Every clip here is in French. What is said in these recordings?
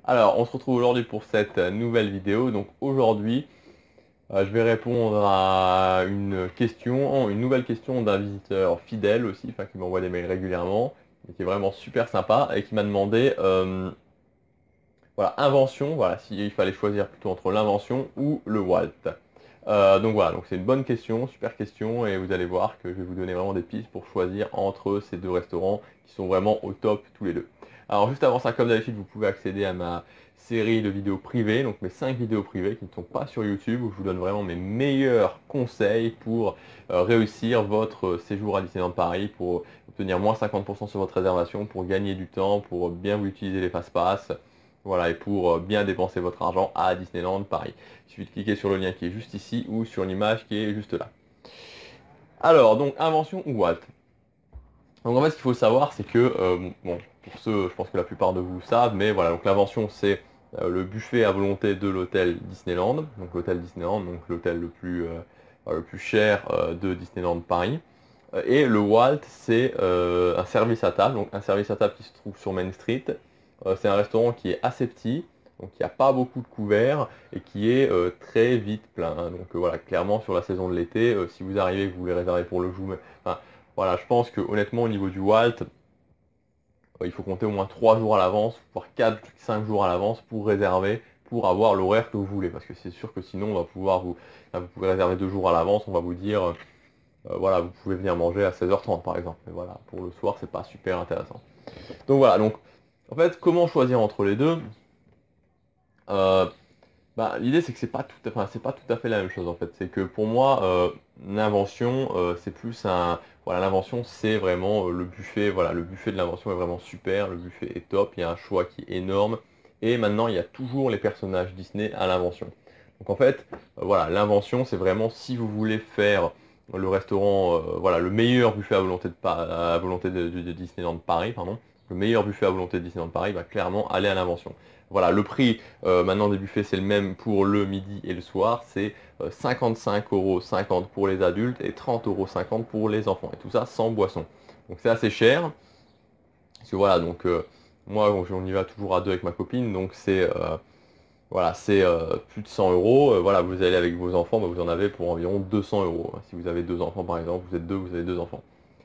Alors, on se retrouve aujourd'hui pour cette nouvelle vidéo. Donc aujourd'hui, je vais répondre à une nouvelle question d'un visiteur fidèle aussi, enfin qui m'envoie des mails régulièrement, et qui est vraiment super sympa, et qui m'a demandé, voilà, invention, voilà, s'il fallait choisir plutôt entre l'invention ou le Walt. Donc voilà, donc c'est une bonne question, super question, et vous allez voir que je vais vous donner vraiment des pistes pour choisir entre ces deux restaurants qui sont vraiment au top tous les deux. Alors juste avant ça, comme d'habitude, vous pouvez accéder à ma série de vidéos privées, donc mes 5 vidéos privées qui ne sont pas sur YouTube, où je vous donne vraiment mes meilleurs conseils pour réussir votre séjour à Disneyland Paris, pour obtenir moins 50% sur votre réservation, pour gagner du temps, pour bien vous utiliser les fast-pass, voilà, et pour bien dépenser votre argent à Disneyland Paris. Il suffit de cliquer sur le lien qui est juste ici ou sur l'image qui est juste là. Alors, donc, invention ou Walt. Donc en fait, ce qu'il faut savoir, c'est que, bon, pour ceux, je pense que la plupart de vous savent, mais voilà, donc l'invention, c'est le buffet à volonté de l'hôtel Disneyland, donc l'hôtel Disneyland, donc l'hôtel le plus cher de Disneyland Paris. Et le Walt, c'est un service à table, donc un service à table qui se trouve sur Main Street. C'est un restaurant qui est assez petit, donc il n'y a pas beaucoup de couverts et qui est très vite plein, hein. Donc voilà, clairement sur la saison de l'été, si vous arrivez, que vous voulez réserver pour le jour, enfin, voilà, je pense que honnêtement au niveau du Walt, il faut compter au moins 3 jours à l'avance, voire 4, 5 jours à l'avance pour réserver, pour avoir l'horaire que vous voulez. Parce que c'est sûr que sinon on va pouvoir vous pouvez réserver 2 jours à l'avance, on va vous dire, voilà, vous pouvez venir manger à 16h30 par exemple. Mais voilà, pour le soir, c'est pas super intéressant. Donc voilà, donc en fait, comment choisir entre les deux? Euh, L'idée c'est que c'est pas tout à fait la même chose en fait. C'est que pour moi, l'invention, c'est plus un, voilà, l'invention c'est vraiment le buffet. Voilà, le buffet de l'invention est vraiment super, le buffet est top, il y a un choix qui est énorme. Et maintenant, il y a toujours les personnages Disney à l'invention. Donc en fait, voilà, l'invention c'est vraiment si vous voulez faire le restaurant, voilà, le meilleur buffet à volonté de Disneyland Paris, pardon, le meilleur buffet à volonté de Disneyland Paris va clairement aller à l'invention. Voilà, le prix maintenant des buffets, c'est le même pour le midi et le soir. C'est 55,50 € pour les adultes et 30,50 € pour les enfants. Et tout ça sans boisson. Donc c'est assez cher. Parce que voilà, donc moi on y va toujours à deux avec ma copine. Donc c'est voilà, c'est plus de 100 €. Voilà, vous allez avec vos enfants, bah, vous en avez pour environ 200 €. Si vous avez deux enfants par exemple, vous êtes deux, vous avez deux enfants.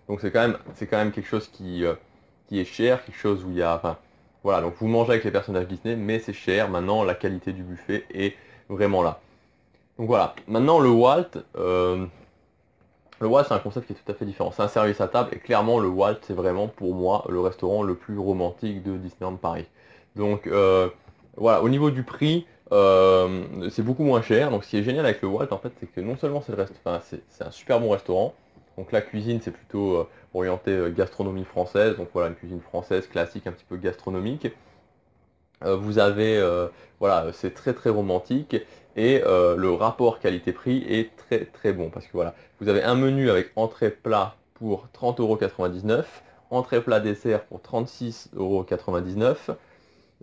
Donc c'est quand même quelque chose qui est cher, quelque chose où il y a, enfin, voilà, donc vous mangez avec les personnages Disney, mais c'est cher. Maintenant, la qualité du buffet est vraiment là. Donc voilà. Maintenant, le Walt, c'est un concept qui est tout à fait différent. C'est un service à table et clairement, le Walt, c'est vraiment pour moi le restaurant le plus romantique de Disneyland Paris. Donc voilà, au niveau du prix, c'est beaucoup moins cher. Donc ce qui est génial avec le Walt, en fait, c'est que non seulement enfin, c'est un super bon restaurant. Donc la cuisine, c'est plutôt orienté gastronomie française. Donc voilà, une cuisine française classique, un petit peu gastronomique. Vous avez, voilà, c'est très très romantique et le rapport qualité-prix est très très bon parce que voilà, vous avez un menu avec entrée plat pour 30,99 €, entrée plat dessert pour 36,99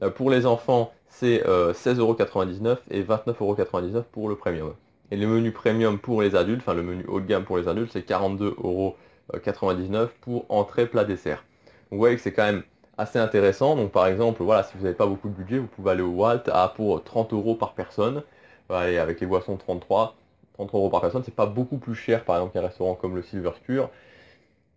€. Pour les enfants, c'est 16,99 € et 29,99 € pour le premium. Et le menu premium pour les adultes, enfin le menu haut de gamme pour les adultes, c'est 42,99 € pour entrée plat dessert. Donc vous voyez que c'est quand même assez intéressant. Donc par exemple, voilà, si vous n'avez pas beaucoup de budget, vous pouvez aller au Walt pour 30 € par personne. Voilà, et avec les boissons 33 € par personne, c'est pas beaucoup plus cher par exemple qu'un restaurant comme le Silver Spur.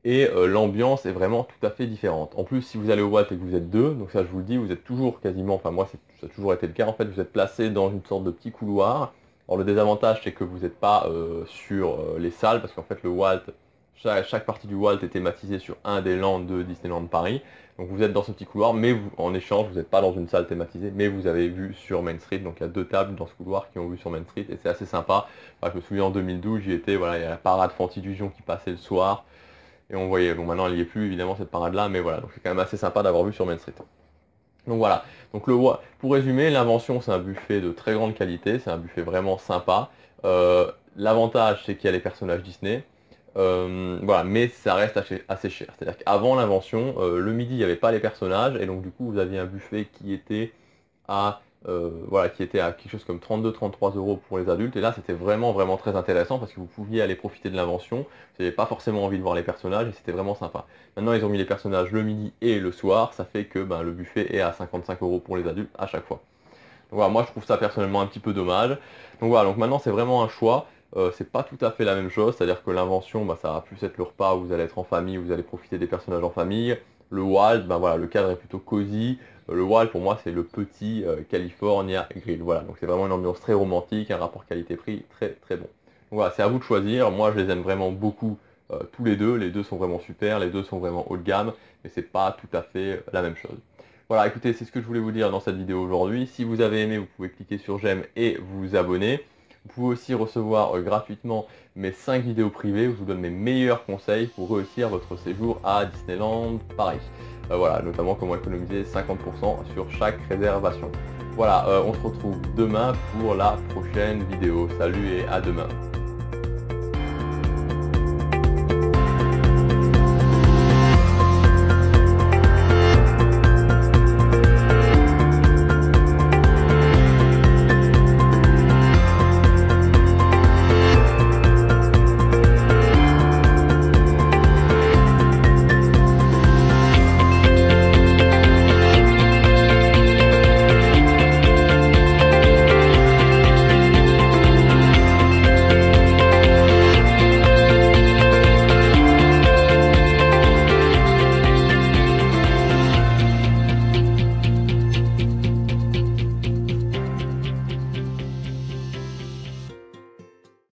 Et l'ambiance est vraiment tout à fait différente. En plus, si vous allez au Walt et que vous êtes deux, donc ça je vous le dis, vous êtes toujours quasiment, enfin moi ça a toujours été le cas, en fait vous êtes placé dans une sorte de petit couloir. Alors le désavantage c'est que vous n'êtes pas sur les salles, parce qu'en fait le Walt, chaque partie du Walt est thématisée sur un des lands de Disneyland Paris. Donc vous êtes dans ce petit couloir, mais en échange vous n'êtes pas dans une salle thématisée, mais vous avez vu sur Main Street. Donc il y a deux tables dans ce couloir qui ont vu sur Main Street et c'est assez sympa. Enfin, je me souviens en 2012, j'y étais, voilà, il y a la parade Fantillusion qui passait le soir. Et on voyait, bon maintenant elle n'y est plus évidemment cette parade-là, mais voilà, donc c'est quand même assez sympa d'avoir vu sur Main Street. Donc voilà, donc pour résumer, l'invention c'est un buffet de très grande qualité, c'est un buffet vraiment sympa. L'avantage c'est qu'il y a les personnages Disney, voilà, mais ça reste assez cher. C'est-à-dire qu'avant l'invention, le midi il n'y avait pas les personnages, et donc du coup vous aviez un buffet qui était à voilà, qui était à quelque chose comme 32-33 € pour les adultes. Et là, c'était vraiment très intéressant parce que vous pouviez aller profiter de l'invention. Vous n'avez pas forcément envie de voir les personnages et c'était vraiment sympa. Maintenant, ils ont mis les personnages le midi et le soir. Ça fait que le buffet est à 55 € pour les adultes à chaque fois. Donc voilà, moi je trouve ça personnellement un petit peu dommage. Donc voilà, donc maintenant c'est vraiment un choix. C'est pas tout à fait la même chose, c'est-à-dire que l'invention, ça va plus être le repas où vous allez être en famille, vous allez profiter des personnages en famille. Le wild, voilà, le cadre est plutôt cosy. Le wild pour moi c'est le petit California Grill. Voilà, donc c'est vraiment une ambiance très romantique, un rapport qualité-prix très bon. Donc voilà, c'est à vous de choisir. Moi je les aime vraiment beaucoup tous les deux. Les deux sont vraiment super, les deux sont vraiment haut de gamme, mais c'est pas tout à fait la même chose. Voilà, écoutez, c'est ce que je voulais vous dire dans cette vidéo aujourd'hui. Si vous avez aimé, vous pouvez cliquer sur j'aime et vous abonner. Vous pouvez aussi recevoir gratuitement mes 5 vidéos privées où je vous donne mes meilleurs conseils pour réussir votre séjour à Disneyland Paris. Voilà, notamment comment économiser 50% sur chaque réservation. Voilà, on se retrouve demain pour la prochaine vidéo. Salut et à demain.